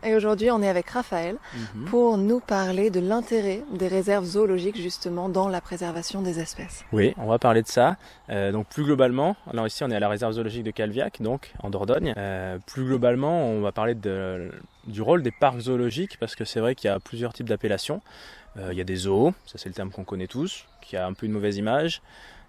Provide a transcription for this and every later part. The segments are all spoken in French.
Et aujourd'hui, on est avec Raphaël pour nous parler de l'intérêt des réserves zoologiques justement dans la préservation des espèces. Oui, on va parler de ça. Donc plus globalement, alors ici on est à la réserve zoologique de Calviac, donc en Dordogne. Plus globalement, on va parler du rôle des parcs zoologiques parce que c'est vrai qu'il y a plusieurs types d'appellations. Il y a des zoos, ça c'est le terme qu'on connaît tous, qui a un peu une mauvaise image.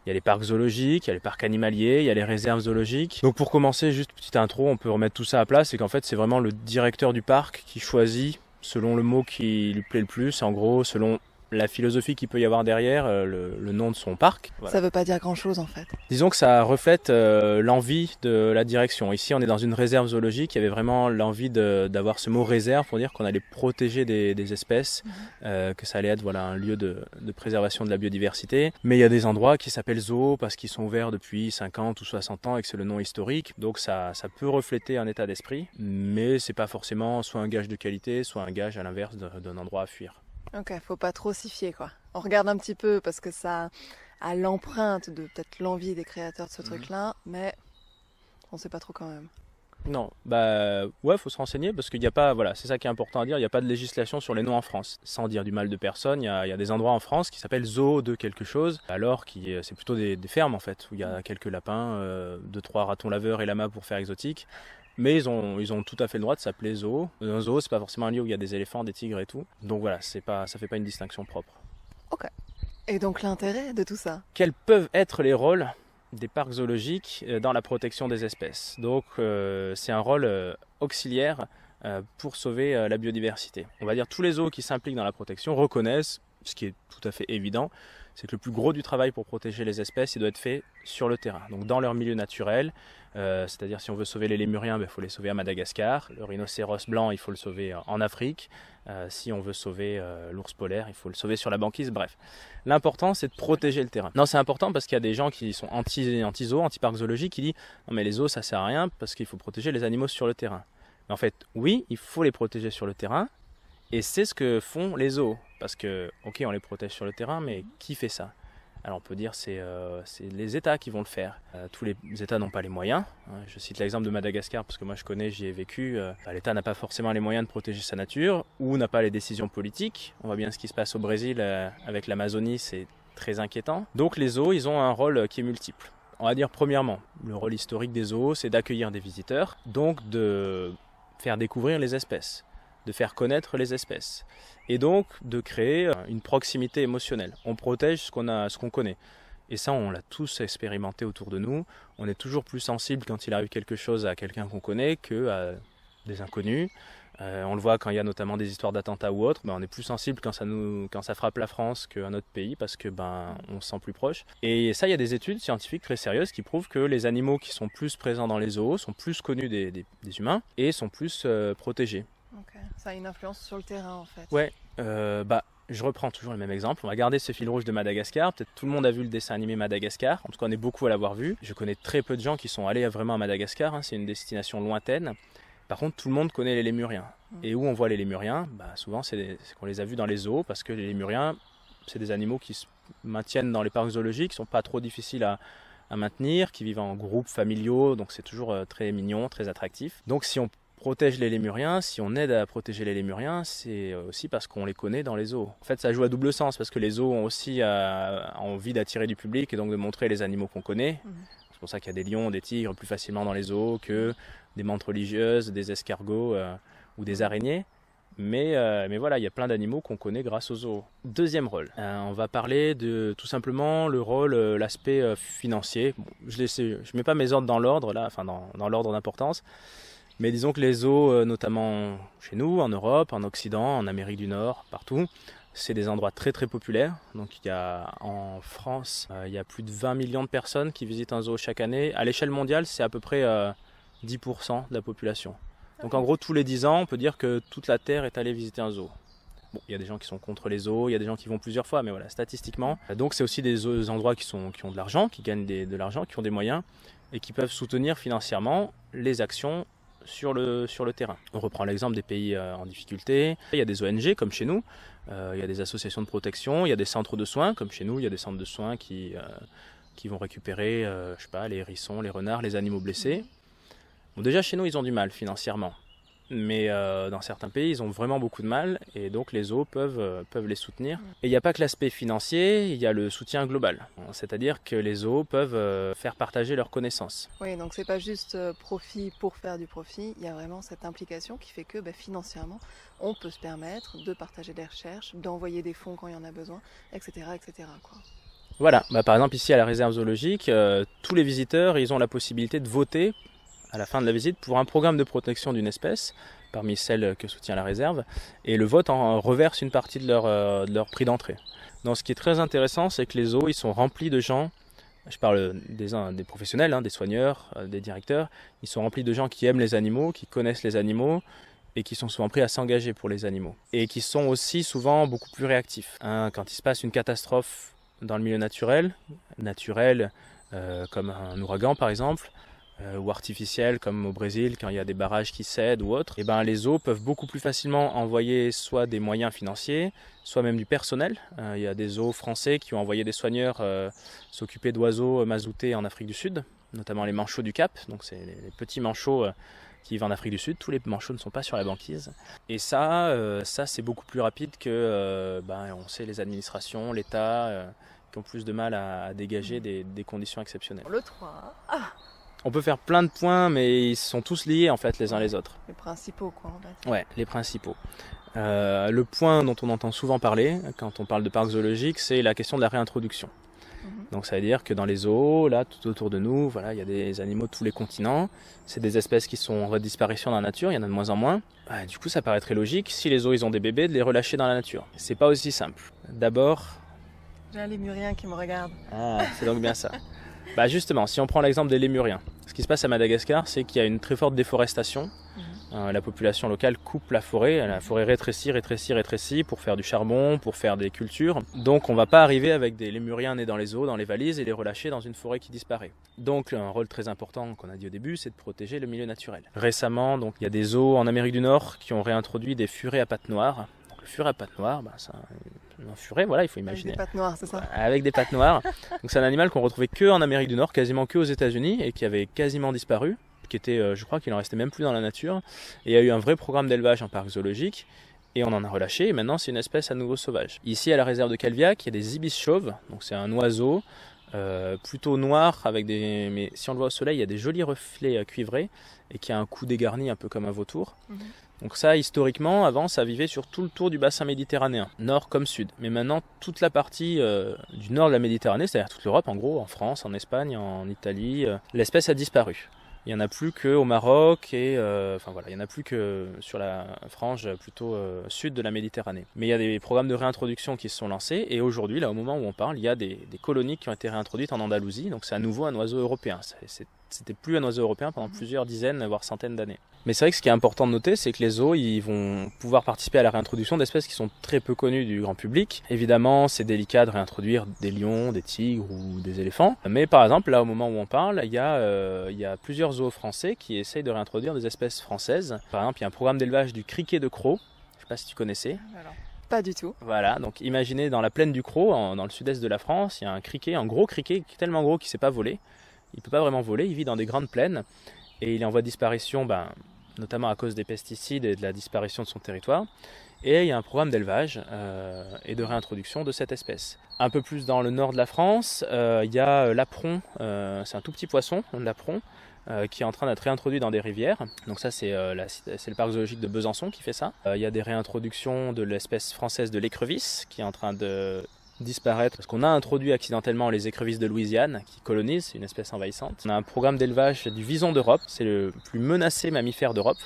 Il y a les parcs zoologiques, il y a les parcs animaliers, il y a les réserves zoologiques. Donc pour commencer, juste petite intro, on peut remettre tout ça à plat, c'est qu'en fait c'est vraiment le directeur du parc qui choisit selon le mot qui lui plaît le plus, en gros selon la philosophie qu'il peut y avoir derrière, le nom de son parc. Voilà. Ça veut pas dire grand chose en fait. Disons que ça reflète l'envie de la direction. Ici on est dans une réserve zoologique, il y avait vraiment l'envie d'avoir ce mot réserve pour dire qu'on allait protéger des espèces, que ça allait être voilà, un lieu de préservation de la biodiversité. Mais il y a des endroits qui s'appellent zoos parce qu'ils sont ouverts depuis 50 ou 60 ans et que c'est le nom historique. Donc ça peut refléter un état d'esprit, mais c'est pas forcément soit un gage de qualité, soit un gage à l'inverse d'un endroit à fuir. Ok, faut pas trop s'y fier quoi. On regarde un petit peu parce que ça a l'empreinte de peut-être l'envie des créateurs de ce truc-là, mais on sait pas trop quand même. Non, bah ouais, faut se renseigner parce qu'il n'y a pas, voilà, c'est ça qui est important à dire, il n'y a pas de législation sur les noms en France. Sans dire du mal de personne, il y a des endroits en France qui s'appellent zoo de quelque chose, alors que c'est plutôt des fermes en fait, où il y a quelques lapins, 2-3 ratons laveurs et lamas pour faire exotique. Mais ils ont tout à fait le droit de s'appeler zoo. Un zoo, c'est pas forcément un lieu où il y a des éléphants, des tigres et tout. Donc voilà, ça fait pas une distinction propre. Ok. Et donc l'intérêt de tout ça ? Quels peuvent être les rôles des parcs zoologiques dans la protection des espèces ? Donc c'est un rôle auxiliaire pour sauver la biodiversité. On va dire tous les zoos qui s'impliquent dans la protection reconnaissent, ce qui est tout à fait évident, c'est que le plus gros du travail pour protéger les espèces, il doit être fait sur le terrain, donc dans leur milieu naturel. C'est-à-dire si on veut sauver les lémuriens, il faut les sauver à Madagascar. Le rhinocéros blanc, il faut le sauver en Afrique. Si on veut sauver l'ours polaire, il faut le sauver sur la banquise. Bref, l'important c'est de protéger le terrain. Non, c'est important parce qu'il y a des gens qui sont anti-zoos, anti-parcs zoologiques, qui disent non mais les zoos ça sert à rien parce qu'il faut protéger les animaux sur le terrain. Mais en fait, oui, il faut les protéger sur le terrain. Et c'est ce que font les zoos. Parce que, ok, on les protège sur le terrain, mais qui fait ça ? Alors on peut dire c'est les États qui vont le faire. Tous les États n'ont pas les moyens. Je cite l'exemple de Madagascar parce que moi je connais, j'y ai vécu. L'État n'a pas forcément les moyens de protéger sa nature ou n'a pas les décisions politiques. On voit bien ce qui se passe au Brésil avec l'Amazonie, c'est très inquiétant. Donc les zoos, ils ont un rôle qui est multiple. On va dire premièrement, le rôle historique des zoos, c'est d'accueillir des visiteurs, donc de faire découvrir les espèces, de faire connaître les espèces et donc de créer une proximité émotionnelle. On protège ce qu'on connaît. Et ça, on l'a tous expérimenté autour de nous. On est toujours plus sensible quand il arrive quelque chose à quelqu'un qu'on connaît qu'à des inconnus. On le voit quand il y a notamment des histoires d'attentats ou autres. On est plus sensible quand ça frappe la France qu'un autre pays parce que on se sent plus proche. Et ça, il y a des études scientifiques très sérieuses qui prouvent que les animaux qui sont plus présents dans les zoos sont plus connus des humains et sont plus protégés. Ok, ça a une influence sur le terrain en fait. Ouais, je reprends toujours le même exemple. On va garder ce fil rouge de Madagascar. Peut-être tout le monde a vu le dessin animé Madagascar. En tout cas, on est beaucoup à l'avoir vu. Je connais très peu de gens qui sont allés vraiment à Madagascar. C'est une destination lointaine. Par contre, tout le monde connaît les lémuriens. Et où on voit les lémuriens, souvent c'est qu'on les a vus dans les zoos parce que les lémuriens, c'est des animaux qui se maintiennent dans les parcs zoologiques, qui ne sont pas trop difficiles à maintenir, qui vivent en groupes familiaux. Donc c'est toujours très mignon, très attractif. Donc si on protège les lémuriens, si on aide à protéger les lémuriens, c'est aussi parce qu'on les connaît dans les zoos. En fait, ça joue à double sens parce que les zoos ont aussi envie d'attirer du public et donc de montrer les animaux qu'on connaît. C'est pour ça qu'il y a des lions, des tigres plus facilement dans les zoos que des mantes religieuses, des escargots ou des araignées. Mais voilà, il y a plein d'animaux qu'on connaît grâce aux zoos. Deuxième rôle, on va parler de tout simplement le rôle, l'aspect financier. Bon, je mets pas mes ordres dans l'ordre là, enfin dans l'ordre d'importance. Mais disons que les zoos, notamment chez nous, en Europe, en Occident, en Amérique du Nord, partout, c'est des endroits très très populaires. Donc il y a en France, il y a plus de 20 millions de personnes qui visitent un zoo chaque année. À l'échelle mondiale, c'est à peu près 10% de la population. Donc en gros, tous les 10 ans, on peut dire que toute la Terre est allée visiter un zoo. Bon, il y a des gens qui sont contre les zoos, il y a des gens qui vont plusieurs fois, mais voilà, statistiquement. Donc c'est aussi des endroits qui ont de l'argent, qui gagnent de l'argent, qui ont des moyens et qui peuvent soutenir financièrement les actions sur le terrain. On reprend l'exemple des pays en difficulté. Il y a des ONG comme chez nous, il y a des associations de protection, il y a des centres de soins comme chez nous, il y a des centres de soins qui vont récupérer les hérissons, les renards, les animaux blessés. Bon, déjà chez nous ils ont du mal financièrement. mais dans certains pays, ils ont vraiment beaucoup de mal et donc les zoos peuvent les soutenir. Et il n'y a pas que l'aspect financier, il y a le soutien global. C'est-à-dire que les zoos peuvent faire partager leurs connaissances. Oui, donc c'est pas juste profit pour faire du profit, il y a vraiment cette implication qui fait que financièrement, on peut se permettre de partager des recherches, d'envoyer des fonds quand il y en a besoin, etc. etc. quoi. Voilà, par exemple ici à la réserve zoologique, tous les visiteurs, ils ont la possibilité de voter à la fin de la visite pour un programme de protection d'une espèce parmi celles que soutient la réserve, et le vote en reverse une partie de leur prix d'entrée. Donc ce qui est très intéressant, c'est que les zoos, ils sont remplis de gens, je parle des professionnels, des soigneurs, des directeurs, ils sont remplis de gens qui aiment les animaux, qui connaissent les animaux, et qui sont souvent prêts à s'engager pour les animaux. Et qui sont aussi souvent beaucoup plus réactifs. Quand il se passe une catastrophe dans le milieu naturel comme un ouragan par exemple, ou artificiel comme au Brésil quand il y a des barrages qui cèdent ou autre, et les zoos peuvent beaucoup plus facilement envoyer soit des moyens financiers, soit même du personnel. Il y a des zoos français qui ont envoyé des soigneurs s'occuper d'oiseaux mazoutés en Afrique du Sud, notamment les manchots du Cap, donc c'est les petits manchots qui vivent en Afrique du Sud. Tous les manchots ne sont pas sur la banquise. Et ça c'est beaucoup plus rapide que, on sait, les administrations, l'État, qui ont plus de mal à dégager des conditions exceptionnelles. Le 3. On peut faire plein de points, mais ils sont tous liés en fait les uns les autres. Les principaux quoi en fait. Ouais, les principaux. Le point dont on entend souvent parler quand on parle de parcs zoologiques, c'est la question de la réintroduction. Donc ça veut dire que dans les zoos, là, tout autour de nous, voilà, il y a des animaux de tous les continents. C'est des espèces qui sont en voie de disparition dans la nature, il y en a de moins en moins. Du coup, ça paraît très logique, si les zoos ils ont des bébés, de les relâcher dans la nature. C'est pas aussi simple. D'abord... J'ai un lémurien qui me regarde. Ah, c'est donc bien ça. Justement, si on prend l'exemple des lémuriens, ce qui se passe à Madagascar, c'est qu'il y a une très forte déforestation. La population locale coupe la forêt rétrécit pour faire du charbon, pour faire des cultures. Donc on ne va pas arriver avec des lémuriens nés dans les eaux, dans les valises et les relâcher dans une forêt qui disparaît. Donc un rôle très important qu'on a dit au début, c'est de protéger le milieu naturel. Récemment, donc, il y a des zoos en Amérique du Nord qui ont réintroduit des furets à pattes noires. Donc, le furet à pattes noires, c'est un furet, voilà, il faut imaginer. Avec des pattes noires, c'est ça ? Avec des pattes noires. Donc c'est un animal qu'on retrouvait que en Amérique du Nord, quasiment que aux États-Unis, et qui avait quasiment disparu. Qui était, je crois qu'il en restait même plus dans la nature. Et il y a eu un vrai programme d'élevage en parc zoologique, et on en a relâché, et maintenant c'est une espèce à nouveau sauvage. Ici à la réserve de Calviac, il y a des ibis chauves, donc c'est un oiseau plutôt noir, mais si on le voit au soleil, il y a des jolis reflets cuivrés, et qui a un cou dégarni un peu comme un vautour. Donc ça, historiquement, avant, ça vivait sur tout le tour du bassin méditerranéen, nord comme sud. Mais maintenant, toute la partie du nord de la Méditerranée, c'est-à-dire toute l'Europe, en gros, en France, en Espagne, en Italie, l'espèce a disparu. Il n'y en a plus qu'au Maroc et il y en a plus que sur la frange plutôt sud de la Méditerranée. Mais il y a des programmes de réintroduction qui se sont lancés et aujourd'hui, là au moment où on parle, il y a des colonies qui ont été réintroduites en Andalousie. Donc c'est à nouveau un oiseau européen. C'était plus un oiseau européen pendant plusieurs dizaines, voire centaines d'années. Mais c'est vrai que ce qui est important de noter, c'est que les zoos ils vont pouvoir participer à la réintroduction d'espèces qui sont très peu connues du grand public. Évidemment, c'est délicat de réintroduire des lions, des tigres ou des éléphants. Mais par exemple, là au moment où on parle, il y a plusieurs zoos français qui essayent de réintroduire des espèces françaises. Par exemple, il y a un programme d'élevage du criquet de Crau. Je ne sais pas si tu connaissais. Alors, pas du tout. Voilà, donc imaginez dans la plaine du Crau, dans le sud-est de la France, il y a un criquet, un gros criquet qui est tellement gros qu'il ne sait pas voler. Il ne peut pas vraiment voler, il vit dans des grandes plaines et il est en voie de disparition, notamment à cause des pesticides et de la disparition de son territoire. Et il y a un programme d'élevage et de réintroduction de cette espèce. Un peu plus dans le nord de la France, il y a l'apron, c'est un tout petit poisson, l'apron, qui est en train d'être réintroduit dans des rivières. Donc ça c'est le parc zoologique de Besançon qui fait ça. Il y a des réintroductions de l'espèce française de l'écrevisse qui est en train de disparaître parce qu'on a introduit accidentellement les écrevisses de Louisiane qui colonisent, c'est une espèce envahissante. On a un programme d'élevage du vison d'Europe, c'est le plus menacé mammifère d'Europe.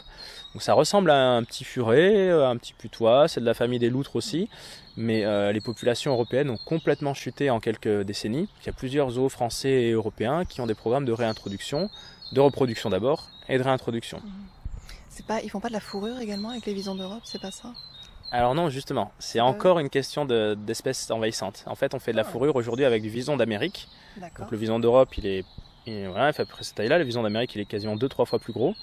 Donc ça ressemble à un petit furet, un petit putois, c'est de la famille des loutres aussi, mais les populations européennes ont complètement chuté en quelques décennies. Il y a plusieurs zoos français et européens qui ont des programmes de réintroduction, de reproduction d'abord et de réintroduction. Ils font pas de la fourrure également avec les visons d'Europe, c'est pas ça ? Alors non, justement, c'est encore une question d'espèces envahissantes. En fait, on fait de la fourrure aujourd'hui avec du vison d'Amérique. Donc le vison d'Europe, il fait à peu près cette taille-là. Le vison d'Amérique, il est quasiment 2-3 fois plus gros.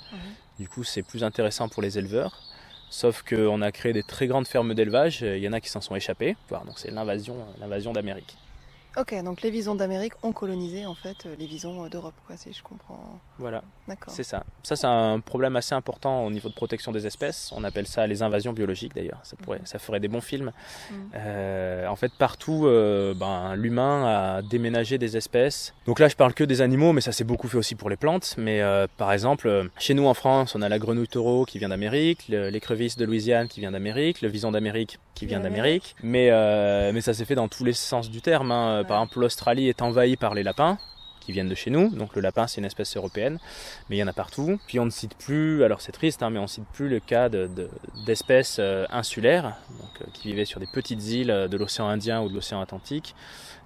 Du coup, c'est plus intéressant pour les éleveurs. Sauf qu'on a créé des très grandes fermes d'élevage. Il y en a qui s'en sont échappés. Donc c'est l'invasion d'Amérique. Ok, donc les visons d'Amérique ont colonisé en fait les visons d'Europe, quoi, si je comprends. Voilà, D'accord. c'est ça. Ça, c'est un problème assez important au niveau de protection des espèces. On appelle ça les invasions biologiques d'ailleurs. Ça ferait des bons films. En fait, partout, l'humain a déménagé des espèces. Donc là, je parle que des animaux, mais ça s'est beaucoup fait aussi pour les plantes. Mais par exemple, chez nous en France, on a la grenouille taureau qui vient d'Amérique, l'écrevisse de Louisiane qui vient d'Amérique, le vison d'Amérique qui vient d'Amérique. Mais ça s'est fait dans tous les sens du terme, hein. Par exemple, l'Australie est envahie par les lapins qui viennent de chez nous, donc le lapin c'est une espèce européenne, mais il y en a partout. Puis on ne cite plus, alors c'est triste, hein, mais on ne cite plus le cas d'espèces insulaires, donc, qui vivaient sur des petites îles de l'océan Indien ou de l'océan Atlantique,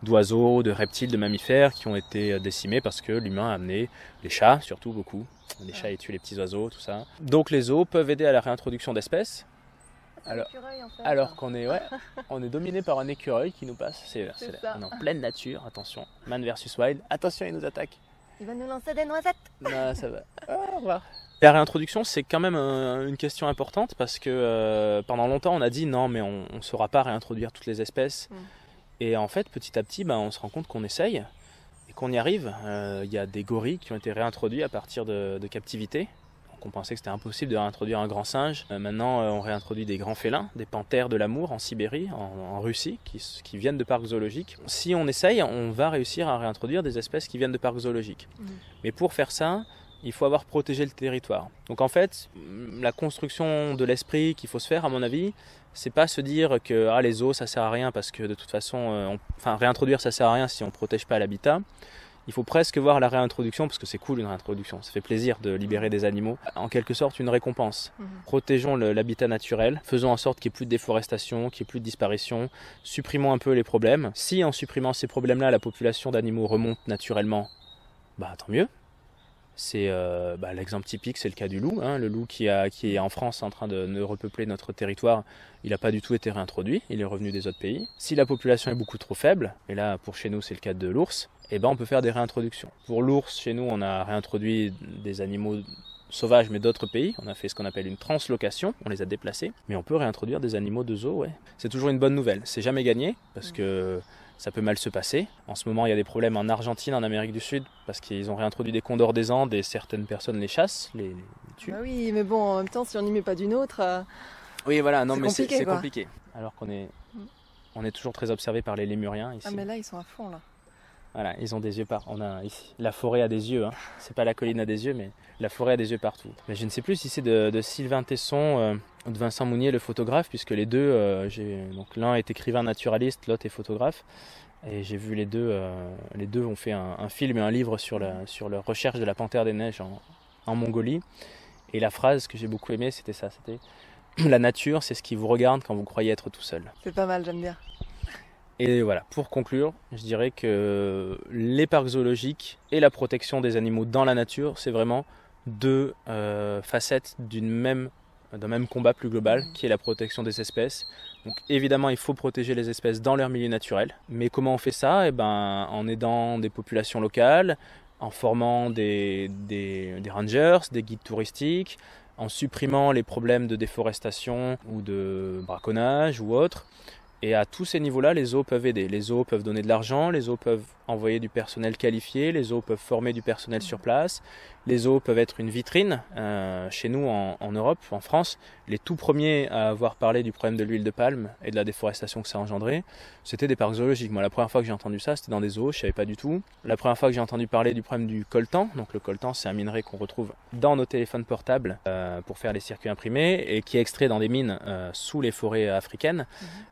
d'oiseaux, de reptiles, de mammifères qui ont été décimés parce que l'humain a amené les chats, surtout beaucoup, les chats ils tuent les petits oiseaux, tout ça. Donc les zoos peuvent aider à la réintroduction d'espèces. Alors qu'on est, on est dominé par un écureuil qui nous passe. On est en pleine nature, attention. Man versus Wild, attention, il nous attaque. Il va nous lancer des noisettes. Non, ça va. Au revoir. La réintroduction, c'est quand même une question importante parce que pendant longtemps, on a dit non, mais on ne saura pas réintroduire toutes les espèces. Et en fait, petit à petit, on se rend compte qu'on essaye et qu'on y arrive. Il y a des gorilles qui ont été réintroduits à partir de captivité. On pensait que c'était impossible de réintroduire un grand singe. Maintenant, on réintroduit des grands félins, des panthères de l'amour en Sibérie, en Russie, qui viennent de parcs zoologiques. Si on essaye, on va réussir à réintroduire des espèces qui viennent de parcs zoologiques. Mais pour faire ça, il faut avoir protégé le territoire. Donc en fait, la construction de l'esprit qu'il faut se faire, à mon avis, c'est pas se dire que les zoos ça sert à rien parce que de toute façon, réintroduire ça sert à rien si on protège pas l'habitat. Il faut presque voir la réintroduction, parce que c'est cool une réintroduction, ça fait plaisir de libérer des animaux, en quelque sorte une récompense. Protégeons l'habitat naturel, faisons en sorte qu'il n'y ait plus de déforestation, qu'il n'y ait plus de disparition, supprimons un peu les problèmes. Si en supprimant ces problèmes-là, la population d'animaux remonte naturellement, tant mieux. C'est l'exemple typique, c'est le cas du loup. Le loup qui est en France en train de repeupler notre territoire, il n'a pas du tout été réintroduit, il est revenu des autres pays. Si la population est beaucoup trop faible, et là pour chez nous c'est le cas de l'ours, on peut faire des réintroductions. Pour l'ours, chez nous on a réintroduit des animaux sauvages mais d'autres pays, on a fait ce qu'on appelle une translocation, on les a déplacés, mais on peut réintroduire des animaux de zoo, ouais. C'est toujours une bonne nouvelle, c'est jamais gagné, parce que ça peut mal se passer. En ce moment, il y a des problèmes en Argentine, en Amérique du Sud, parce qu'ils ont réintroduit des condors des Andes et certaines personnes les chassent, les tuent. Oui, mais bon, en même temps, si on n'y met pas d'une autre... Oui, voilà, non, mais c'est compliqué. Alors qu'on est toujours très observé par les lémuriens ici. Ah, mais là, ils sont à fond, là. Voilà, ils ont des yeux on a ici, la forêt a des yeux, c'est pas la colline a des yeux, mais la forêt a des yeux partout. Mais je ne sais plus si c'est de Sylvain Tesson ou de Vincent Mounier, le photographe, puisque les deux, donc l'un est écrivain naturaliste, l'autre est photographe, et j'ai vu les deux ont fait un film et un livre sur leur recherche de la panthère des neiges en Mongolie, et la phrase que j'ai beaucoup aimée, c'était ça, c'était « La nature, c'est ce qui vous regarde quand vous croyez être tout seul ». C'est pas mal, j'aime bien. Et voilà, pour conclure, je dirais que les parcs zoologiques et la protection des animaux dans la nature, c'est vraiment deux facettes d'un même combat plus global, qui est la protection des espèces. Donc évidemment, il faut protéger les espèces dans leur milieu naturel. Mais comment on fait ça ? En aidant des populations locales, en formant des rangers, des guides touristiques, en supprimant les problèmes de déforestation ou de braconnage ou autres. Et à tous ces niveaux-là, les zoos peuvent aider. Les zoos peuvent donner de l'argent, les zoos peuvent envoyer du personnel qualifié, les zoos peuvent former du personnel sur place, les zoos peuvent être une vitrine. Chez nous, en Europe, en France, les tout premiers à avoir parlé du problème de l'huile de palme et de la déforestation que ça a engendré, c'était des parcs zoologiques. Moi, la première fois que j'ai entendu ça, c'était dans des zoos, je ne savais pas du tout. La première fois que j'ai entendu parler du problème du coltan, donc le coltan, c'est un minerai qu'on retrouve dans nos téléphones portables pour faire les circuits imprimés et qui est extrait dans des mines sous les forêts africaines.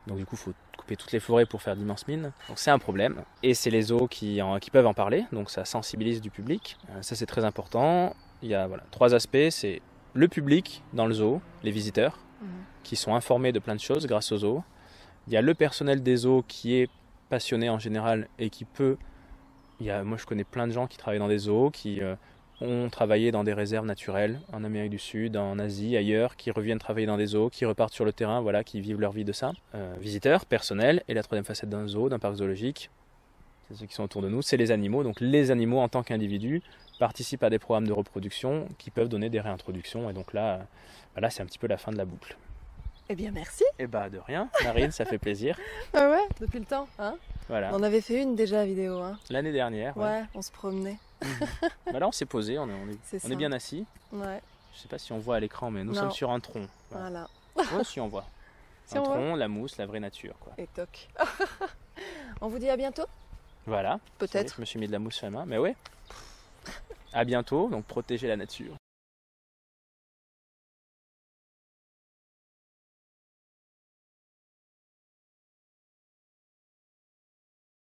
Donc du coup, il faut couper toutes les forêts pour faire d'immenses mines. Donc c'est un problème. Et c'est les zoos qui peuvent en parler, donc ça sensibilise du public. Ça c'est très important. Il y a trois aspects, c'est le public dans le zoo, les visiteurs, qui sont informés de plein de choses grâce aux zoos. Il y a le personnel des zoos qui est passionné en général et qui peut... Moi je connais plein de gens qui travaillent dans des zoos, qui ont travaillé dans des réserves naturelles en Amérique du Sud, en Asie, ailleurs, qui reviennent travailler dans des zoos, qui repartent sur le terrain, qui vivent leur vie de ça. Visiteurs, personnel, et la troisième facette d'un zoo, d'un parc zoologique, c'est ceux qui sont autour de nous, c'est les animaux. Donc les animaux en tant qu'individus participent à des programmes de reproduction qui peuvent donner des réintroductions, et donc là c'est un petit peu la fin de la boucle. Eh bien, merci. Eh bah de rien, Marine, ça fait plaisir. Ah ouais, depuis le temps, hein. Voilà, On avait fait une déjà vidéo, hein. l'année dernière. Ouais, on se promenait. Bah là, on s'est posé, on C'est est ça. bien assis. Ouais, Je sais pas si on voit à l'écran, mais nous Non. sommes sur un tronc. Voilà. voilà. Ouais, si on voit. Si Un on voit. tronc, la mousse, la vraie nature, quoi. Et toc. On vous dit à bientôt. Voilà. Peut-être. Je me suis mis de la mousse sur la main, mais ouais. À bientôt, donc protégez la nature.